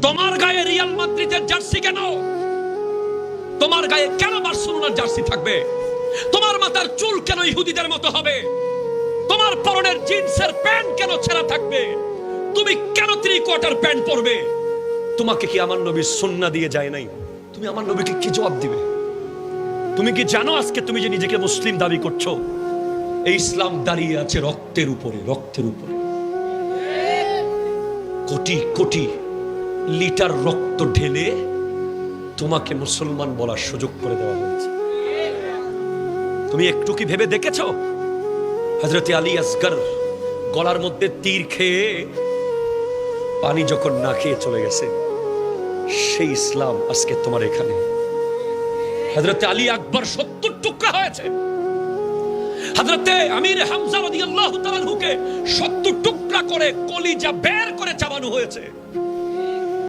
তোমার গায়ে রিয়াল মাদ্রিদের জার্সি কেন? তোমার গায়ে কেন বার্সেলোনার জার্সি থাকবে? তোমার মাথার চুল কেন ইহুদিদের মতো হবে? তোমার পরনের জিন্সের প্যান্ট কেন ছেঁড়া থাকবে? তুমি কেন 3/4 প্যান্ট পরবে? তোমাকে কি আমার নবী সুন্নাহ দিয়ে যায় নাই? তুমি আমার নবীকে কি জবাব দিবে? তুমি কি জানো আজকে তুমি যে নিজেকে মুসলিম দাবি করছো, এই ইসলাম দাঁড়িয়ে আছে রক্তের উপরে, রক্তের উপরে। কোটি কোটি লিটার রক্ত ঢেলে তোমাকে মুসলমান বলার সুযোগ করে দেওয়া হয়েছে। তুমি একটু কি ভেবে দেখেছো? হযরত আলী আসগর গলার মধ্যে তীর খেয়ে পানি যখন না খেয়ে চলে গেছে, সেই ইসলাম আজকে তোমার এখানে। হযরত আলী আকবর 70 টুকরা হয়েছে। হযরত আমির হামজা রাদিয়াল্লাহু তাআলা আনহুকে 70 টুকরা করে কলিজা বের করে চাবানো হয়েছে।